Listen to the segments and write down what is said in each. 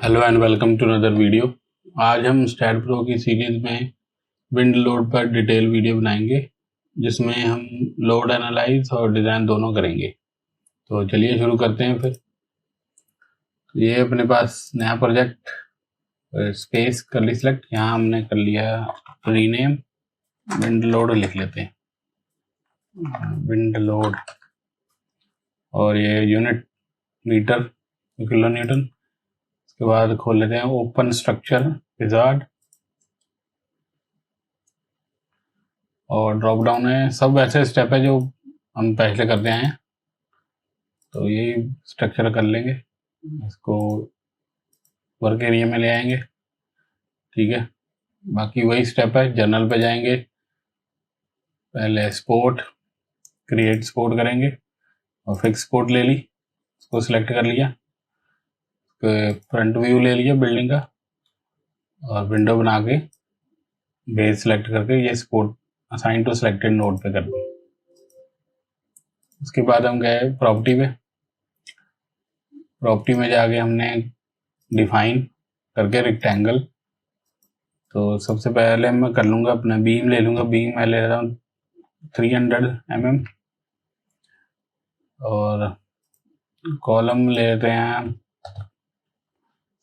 Hello and welcome to another video. आज हम STAAD Pro की सीरीज में विंड लोड पर डिटेल वीडियो बनाएंगे, जिसमें हम लोड एनालाइज और डिज़ाइन दोनों करेंगे। तो चलिए शुरू करते हैं फिर। ये अपने पास नया प्रोजेक्ट स्पेस कर ली सिलेक्ट। यहाँ हमने कर लिया रीनेम, विंड लोड लिख लेते हैं, विंड लोड, और ये यूनिट मीटर किलो न्यूटन। उसके बाद खोल लेते हैं ओपन स्ट्रक्चर विजार्ड और ड्रॉप डाउन है। सब ऐसे स्टेप है जो हम पहले करते आए हैं, तो यही स्ट्रक्चर कर लेंगे। इसको वर्क एरिया में ले आएंगे, ठीक है। बाकी वही स्टेप है। जर्नल पे जाएंगे, पहले स्पोर्ट क्रिएट स्पोर्ट करेंगे और फिक्स स्पोर्ट ले ली, इसको सिलेक्ट कर लिया। फ्रंट व्यू ले लिया बिल्डिंग का और विंडो बना के बेस सेलेक्ट करके ये support assign to selected node पे कर दी। उसके बाद हम गए प्रॉपर्टी पे। प्रॉपर्टी में जाके हमने डिफाइन करके रेक्टेंगल, तो सबसे पहले मैं कर लूँगा अपना बीम ले लूँगा। बीम मैं ले रहा हूँ 300 mm और कॉलम ले लेते हैं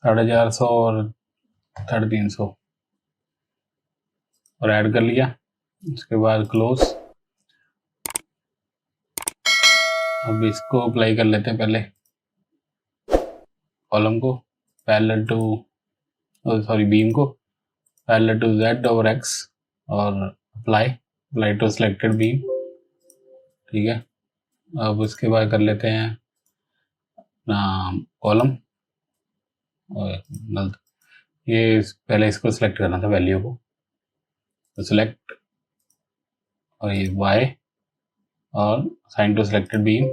450 और 350 और ऐड कर लिया। उसके बाद क्लोज। अब इसको अप्लाई कर लेते हैं। पहले कॉलम को पैरेलल टू बीम को parallel to Z over X और अप्लाई टू सिलेक्टेड बीम, ठीक है। अब उसके बाद कर लेते हैं अपना कॉलम और ये पहले इसको सिलेक्ट करना था वैल्यू को, तो सिलेक्ट और ये Y और साइन टू सिलेक्टेड बीम,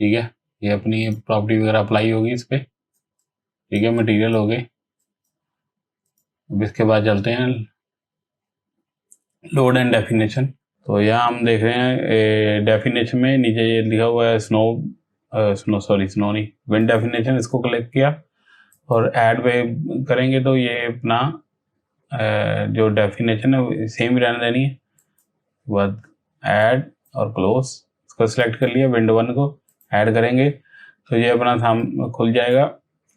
ठीक है। ये अपनी प्रॉपर्टी वगैरह अप्लाई होगी इस पर, ठीक है। मटेरियल हो गए। अब इसके बाद चलते हैं लोड एंड डेफिनेशन। तो यहाँ हम देख रहे हैं डेफिनेशन में नीचे ये लिखा हुआ है स्नो नहीं, विंड डेफिनेशन। इसको क्लिक किया और ऐड पे करेंगे तो ये अपना जो डेफिनेशन है सेम रहने देनी है। बाद ऐड और क्लोज, इसको सिलेक्ट कर लिया। विंडो 1 को ऐड करेंगे तो ये अपना सामने खुल जाएगा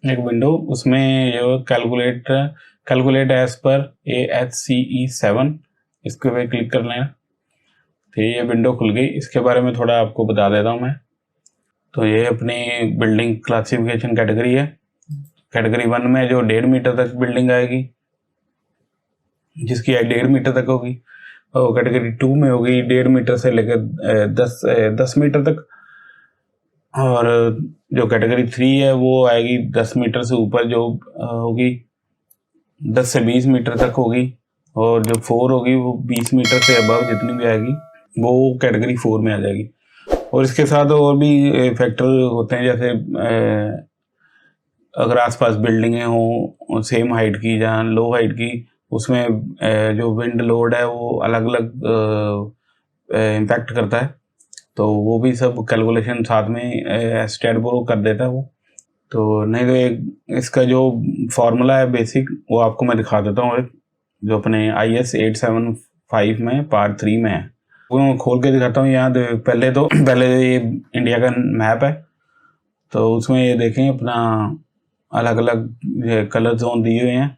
एक विंडो। उसमें जो कैलकुलेट एज पर AHCE 7, इसके पे क्लिक कर लेना, तो ये विंडो खुल गई। इसके बारे में थोड़ा आपको बता देता हूँ मैं। तो ये अपनी बिल्डिंग क्लासिफिकेशन कैटेगरी है। कैटेगरी 1 में जो 1.5 मीटर तक बिल्डिंग आएगी, जिसकी हाइट 1.5 मीटर तक होगी, और कैटेगरी 2 में होगी 1.5 मीटर से लेकर 10 मीटर तक। और जो कैटेगरी 3 है वो आएगी 10 मीटर से ऊपर, जो होगी 10 से 20 मीटर तक होगी। और जो 4 होगी वो 20 मीटर से अबव जितनी भी आएगी वो कैटेगरी 4 में आ जाएगी। और इसके साथ और भी फैक्टर होते हैं, जैसे अगर आसपास बिल्डिंगें हों सेम हाइट की, जहाँ लो हाइट की, उसमें जो विंड लोड है वो अलग अलग इम्पैक्ट करता है। तो वो भी सब कैलकुलेशन साथ में स्टैट प्रो कर देता है वो। तो नहीं तो एक इसका जो फॉर्मूला है बेसिक, वो आपको मैं दिखा देता हूँ, जो अपने IS 875 में पार्ट 3 में है, वो मैं खोल के दिखाता हूँ। यहाँ पहले ये इंडिया का मैप है, तो उसमें ये देखें अपना अलग अलग कलर जोन दिए हुए हैं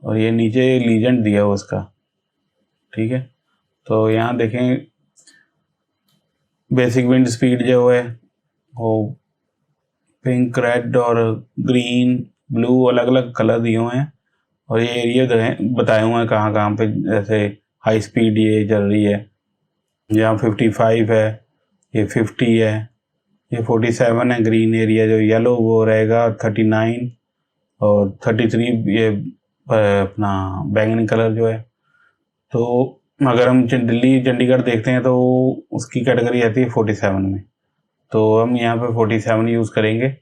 और ये नीचे लीजेंड दिया हुआ उसका, ठीक है। तो यहाँ देखें बेसिक विंड स्पीड जो है वो पिंक, रेड और ग्रीन, ब्लू अलग अलग कलर दिए हुए हैं। और ये एरिया बताए हुए हैं कहाँ कहाँ पे, जैसे हाई स्पीड ये चल रही है, यहाँ 55 है, ये 50 है, ये 47 है ग्रीन एरिया। जो येलो वो रहेगा 39 और 33 ये अपना बैंगनी कलर जो है। तो अगर हम दिल्ली चंडीगढ़ देखते हैं तो उसकी कैटेगरी आती है 47 में, तो हम यहाँ पे 47 यूज़ करेंगे।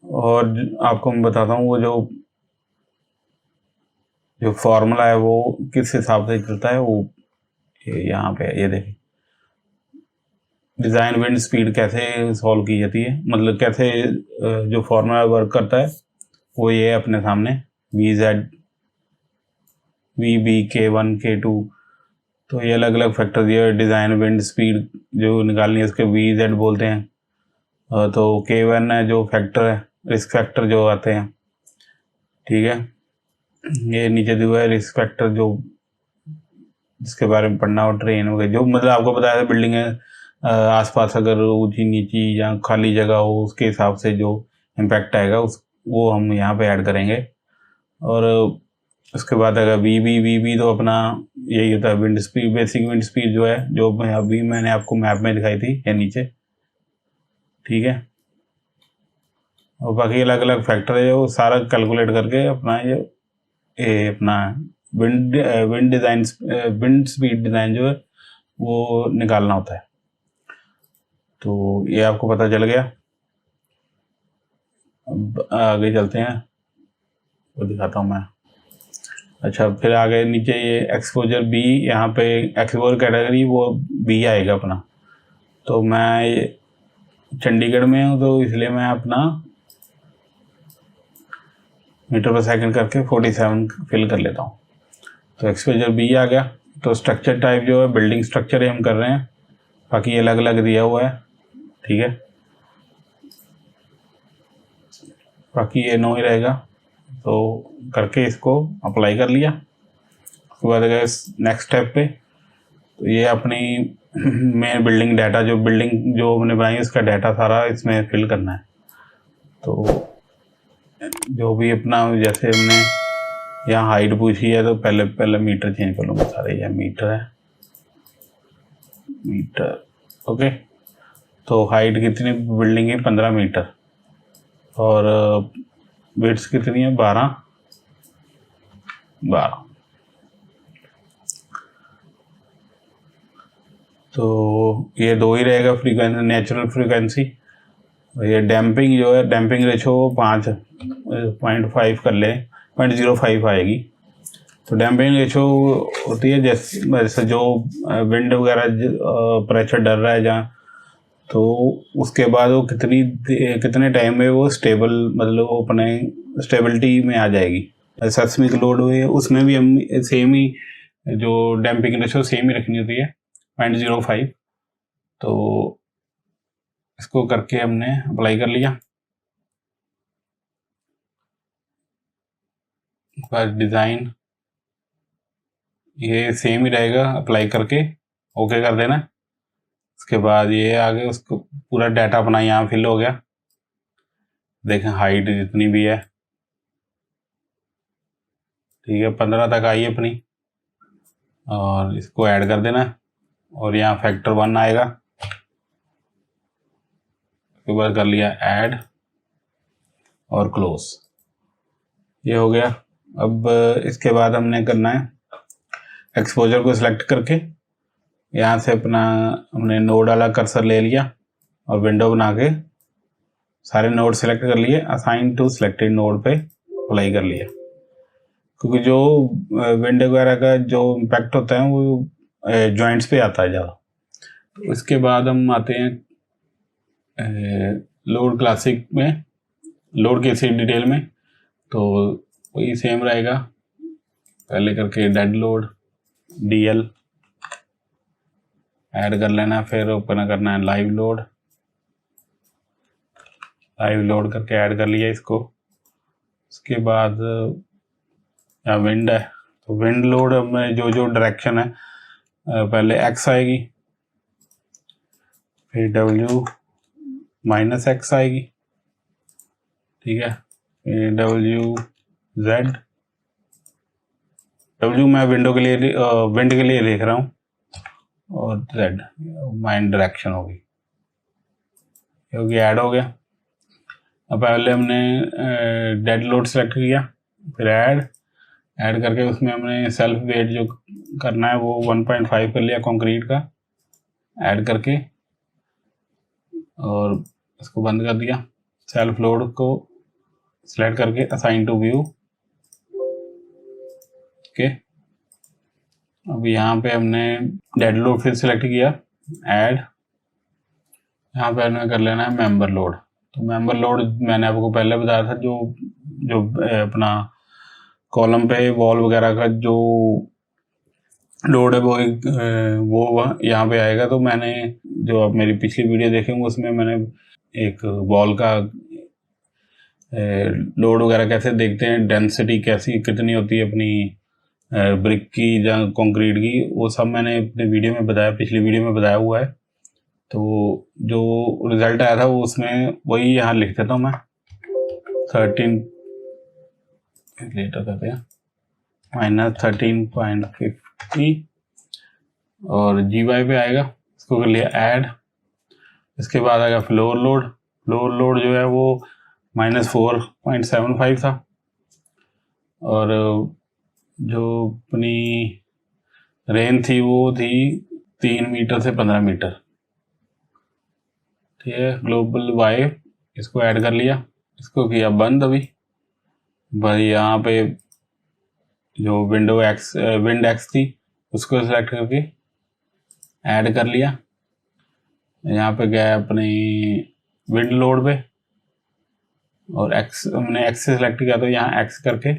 और आपको मैं बताता हूँ वो जो फॉर्मूला है वो किस हिसाब से चलता है। वो यहाँ पे ये देखिए, डिज़ाइन विंड स्पीड कैसे सॉल्व की जाती है, मतलब कैसे जो फॉर्मूला वर्क करता है वो ये है अपने सामने, V Z V B K1 K2। तो ये अलग अलग फैक्टर दिए, डिज़ाइन विंड स्पीड जो निकालनी है उसके वी जेड बोलते हैं। तो K1 है जो फैक्टर है, रिस्क फैक्टर जो आते हैं, ठीक है। ये नीचे दिया हुआ है रिस्क फैक्टर जो जिसके बारे में पढ़ना हो, ट्रेन हो गई, जो मतलब आपको बताया था बिल्डिंग है आसपास अगर ऊंची नीची या खाली जगह हो उसके हिसाब से जो इम्पैक्ट आएगा उस वो हम यहाँ पे ऐड करेंगे। और उसके बाद अगर वी बी तो अपना यही होता है wind speed, basic wind speed जो है, जो अभी मैंने आपको मैप में दिखाई थी ये नीचे, ठीक है। और बाकी अलग अलग फैक्टर है वो सारा कैलकुलेट करके अपना ये अपना wind wind design wind speed design जो है वो निकालना होता है। तो ये आपको पता चल गया। अब आगे चलते हैं, वो दिखाता हूँ मैं। अच्छा, फिर आगे नीचे ये एक्सपोजर बी, यहाँ पे एक्सपोजर कैटेगरी वो बी आएगा अपना। तो मैं चंडीगढ़ में हूँ तो इसलिए मैं अपना मीटर पर सेकंड करके 47 फिल कर लेता हूँ। तो एक्सपोजर बी आ गया। तो स्ट्रक्चर टाइप जो है बिल्डिंग स्ट्रक्चर ही हम कर रहे हैं, बाकी अलग अलग दिया हुआ है, ठीक है। बाकी ये नो ही रहेगा। तो करके इसको अप्लाई कर लिया। उसके बाद गए नेक्स्ट स्टेप पे। तो ये अपनी मेन बिल्डिंग डाटा जो हमने बनाई उसका डाटा सारा इसमें फिल करना है। तो जो भी अपना जैसे हमने यहाँ हाइट पूछी है तो पहले मीटर चेंज कर लूँगा सारे, यह मीटर है, मीटर, ओके। तो हाइट कितनी बिल्डिंग है 15 मीटर और विड्थ कितनी है 12। तो ये दो ही रहेगा फ्रीक्वेंसी, नेचुरल फ्रीक्वेंसी। ये डैम्पिंग जो है, डैम्पिंग रेशो 5.5 कर ले, 0.05 आएगी। तो डैम्पिंग रेशो होती है जैसे जो विंड वगैरह प्रेशर डर रहा है जहाँ, तो उसके बाद वो कितने टाइम में वो स्टेबल, मतलब वो अपने स्टेबिलिटी में आ जाएगी। सेस्मिक लोड हुए उसमें भी हम सेम ही जो डैम्पिंग रेशो सेम ही रखनी होती है 0.05। तो इसको करके हमने अप्लाई कर लिया। डिज़ाइन ये सेम ही रहेगा, अप्लाई करके ओके कर देना। उसके बाद ये आगे उसको पूरा डाटा अपना यहाँ फिल हो गया। देखें हाइट जितनी भी है, ठीक है, 15 तक आई अपनी, और इसको ऐड कर देना। और यहाँ फैक्टर 1 आएगा। उसके बाद कर लिया ऐड और क्लोज, ये हो गया। अब इसके बाद हमने करना है एक्सपोजर को सिलेक्ट करके यहाँ से अपना हमने नोड वाला कर्सर ले लिया और विंडो बना के सारे नोड सेलेक्ट कर लिए, असाइन टू सिलेक्टेड नोड पे अप्लाई कर लिया। क्योंकि जो विंड वगैरह का जो इम्पैक्ट होता है वो जॉइंट्स पे आता है ज़्यादा। तो इसके बाद हम आते हैं लोड क्लासिक में, लोड के सी डिटेल में। तो वही सेम रहेगा, पहले करके डेड लोड DL ऐड कर लेना, फिर ओपन करना है लाइव लोड करके ऐड कर लिया इसको। उसके बाद या विंड है तो विंड लोड में जो जो डायरेक्शन है पहले X आएगी, फिर W-X आएगी, ठीक है, फिर WZ। W मैं विंड के लिए लिख रहा हूँ, और Z माइन डायरेक्शन होगी, क्योंकि ऐड हो गया। अब पहले हमने डेड लोड सेलेक्ट किया, फिर ऐड करके उसमें हमने सेल्फ वेट जो करना है वो 1.5 कर लिया कंक्रीट का, ऐड करके और इसको बंद कर दिया। सेल्फ लोड को सिलेक्ट करके असाइन टू व्यू, ओके। अब यहाँ पे हमने डेड लोड फिर सिलेक्ट किया, ऐड यहाँ पे हमें कर लेना है मेंबर लोड। तो मेंबर लोड मैंने आपको पहले बताया था, जो जो अपना कॉलम पे वॉल वगैरह का जो लोड है वो यहाँ पे आएगा। तो मैंने जो आप मेरी पिछली वीडियो देखेंगे उसमें मैंने एक वॉल का लोड वगैरह कैसे देखते हैं, डेंसिटी कैसी कितनी होती है अपनी ब्रिक की या कंक्रीट की, वो सब मैंने अपने वीडियो में बताया, पिछली वीडियो में बताया हुआ है। तो जो रिजल्ट आया था वो उसमें वही यहाँ लिख देता हूँ मैं, 13 लीटर करते हैं -13.50 और GY पे आएगा। इसको कर लिया ऐड। इसके बाद आएगा फ्लोर लोड। फ्लोर लोड जो है वो -4.75 था, और जो अपनी रेंज थी वो थी 3 मीटर से 15 मीटर। ठीक है, ग्लोबल वाई इसको ऐड कर लिया, इसको किया बंद। अभी भाई यहाँ पे जो विंड एक्स थी उसको सेलेक्ट करके ऐड कर लिया। यहाँ पे गया अपनी विंड लोड पे, और एक्स हमने एक्स से सेलेक्ट किया, तो यहाँ एक्स करके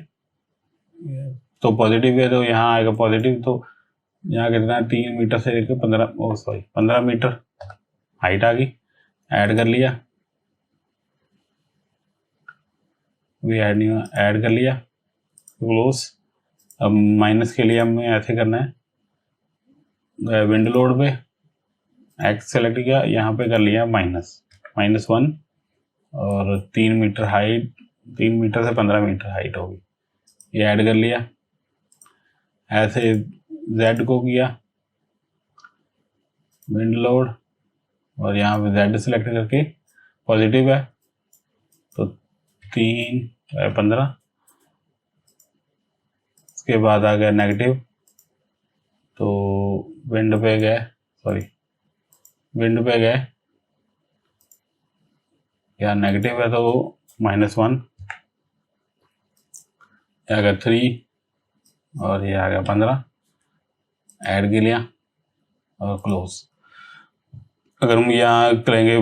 तो पॉजिटिव है, तो यहाँ आएगा पॉजिटिव। तो यहाँ कितना 3 मीटर से लेकर 15 मीटर हाइट आ गई। ऐड कर लिया, भी ऐड नहीं हुआ, ऐड कर लिया, क्लोज। अब माइनस के लिए हमें ऐसे करना है, विंड लोड पे एक्स सेलेक्ट किया, यहाँ पे कर लिया -1 और 3 मीटर हाइट, 3 मीटर से 15 मीटर हाइट होगी, ये ऐड कर लिया। ऐसे जेड को किया विंड लोड, और यहाँ पे जेड सेलेक्ट करके पॉजिटिव है तो 3/15। इसके बाद आ गया नेगेटिव, तो विंड पे गए, या नेगेटिव है तो -1, ये आ गया 3 और ये आ गया 15। ऐड के लिया और क्लोज। अगर हम यहाँ करेंगे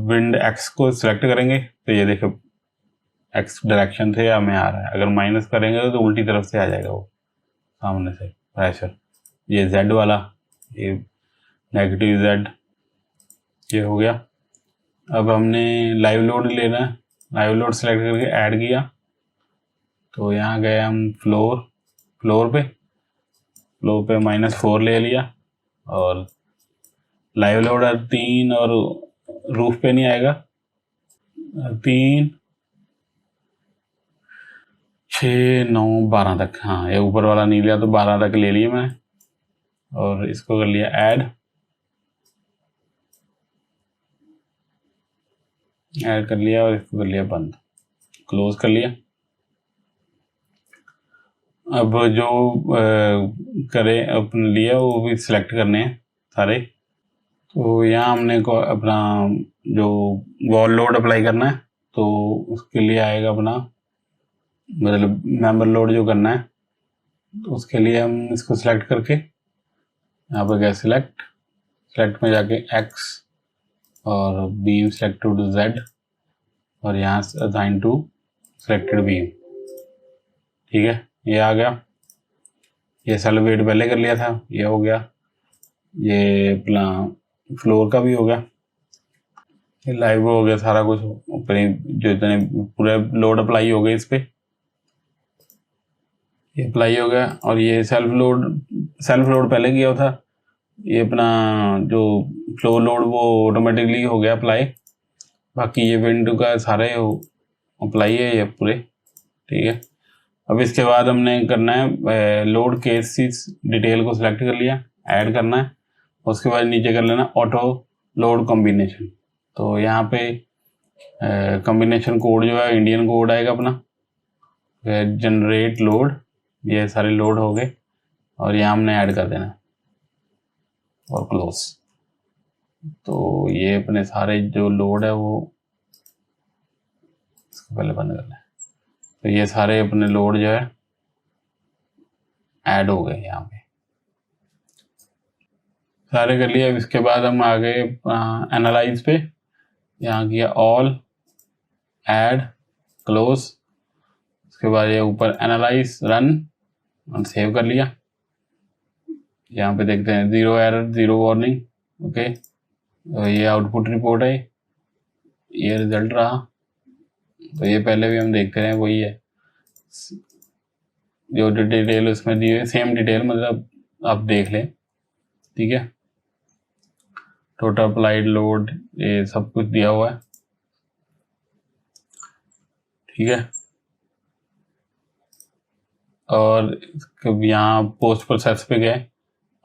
विंड एक्स को सिलेक्ट करेंगे तो ये देखो एक्स डायरेक्शन से हमें आ रहा है। अगर माइनस करेंगे तो उल्टी तरफ से आ जाएगा वो सामने से प्रेशर। ये जेड वाला, ये नेगेटिव जेड, ये हो गया। अब हमने लाइव लोड लेना है, लाइव लोड सेलेक्ट करके ऐड किया, तो यहाँ गए हम फ्लोर पे -4 ले लिया, और लाइव लोड 3 और रूफ पे नहीं आएगा, 3, 6, 9, 12 तक। हाँ, ये ऊपर वाला नहीं लिया तो 12 तक ले लिया मैं, और इसको कर लिया ऐड कर लिया, और इसको कर लिया बंद, क्लोज कर लिया। अब जो करें अपने लिए वो भी सिलेक्ट करने हैं सारे। तो यहाँ हमने को अपना जो वॉल लोड अप्लाई करना है, तो उसके लिए आएगा अपना मतलब मेंबर लोड जो करना है, तो उसके लिए हम इसको सिलेक्ट करके यहाँ पर गया सिलेक्ट में जाके एक्स और बीम सेलेक्ट टू जेड, और यहाँ असाइन टू सिलेक्टेड बीम। ठीक है, ये आ गया। ये सेल वेट पहले कर लिया था, ये हो गया। ये अपना फ्लोर का भी हो गया, ये लाइव हो गया सारा कुछ, ऊपर जो इतने पूरे लोड अप्लाई हो गए इस पे, ये अप्लाई हो गया। और ये सेल्फ लोड पहले किया था, ये अपना जो फ्लोर लोड वो ऑटोमेटिकली हो गया अप्लाई। बाकी ये विंडो का सारे अप्लाई है ये पूरे। ठीक है, अब इसके बाद हमने करना है लोड केसेस डिटेल को सिलेक्ट कर लिया, ऐड करना है। उसके बाद नीचे कर लेना ऑटो लोड कॉम्बिनेशन। तो यहाँ पे कॉम्बिनेशन कोड जो है इंडियन कोड आएगा अपना, जनरेट लोड, ये सारे लोड हो गए, और यहाँ हमने ऐड कर देना और क्लोज। तो ये अपने सारे जो लोड है वो इसको पहले बंद करना है। तो ये सारे अपने लोड जो है ऐड हो गए यहाँ पे। सारे कर लिए। अब इसके बाद हम आ गए एनालाइज पे, यहाँ किया ऑल, ऐड, क्लोज, उसके बाद ये ऊपर एनालाइज, रन और सेव कर लिया। यहाँ पे देखते हैं 0 एरर 0 वार्निंग। ओके, तो ये आउटपुट रिपोर्ट है, ये रिजल्ट रहा। तो ये पहले भी हम देखते रहे, वही है जो डिटेल उसमें दी हुई, सेम डिटेल, मतलब आप देख लें। ठीक है, टोटल अप्लाइड लोड, ये सब कुछ दिया हुआ है। ठीक है, और यहाँ पोस्ट प्रोसेस पे गए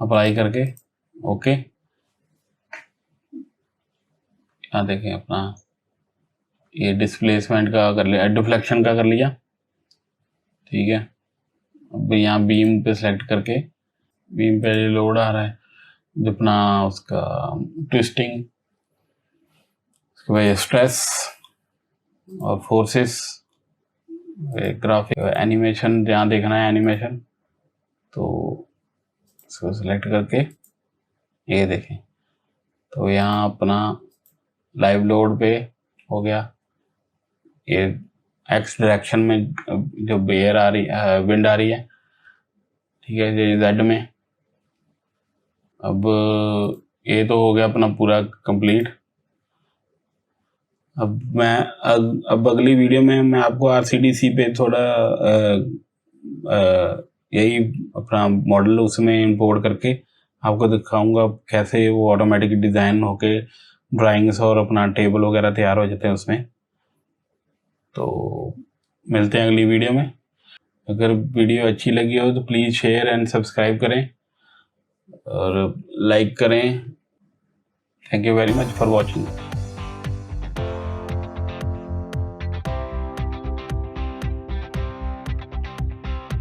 अप्लाई करके। ओके, यहाँ देखें अपना ये डिस्प्लेसमेंट का कर लिया, डिफ्लेक्शन का कर लिया। ठीक है, अब यहाँ बीम पे सेलेक्ट करके, बीम पे लोड आ रहा है जो अपना उसका ट्विस्टिंग, उसके बाद स्ट्रेस और फोर्सेस, ग्राफिक, एनिमेशन जहाँ देखना है एनिमेशन, तो इसको सेलेक्ट करके ये देखें। तो यहाँ अपना लाइव लोड पे हो गया, ये एक्स डायरेक्शन में जो एयर आ रही है, विंड आ रही है। ठीक है, ये जेड में। अब ये तो हो गया अपना पूरा कंप्लीट। अब अगली वीडियो में मैं आपको RCDC पे थोड़ा यही अपना मॉडल उसमें इंपोर्ट करके आपको दिखाऊंगा कैसे वो ऑटोमेटिक डिज़ाइन होके ड्राइंग्स और अपना टेबल वगैरह तैयार हो जाते हैं उसमें। तो मिलते हैं अगली वीडियो में। अगर वीडियो अच्छी लगी हो तो प्लीज़ शेयर एंड सब्सक्राइब करें और लाइक करें। Thank you very much for watching.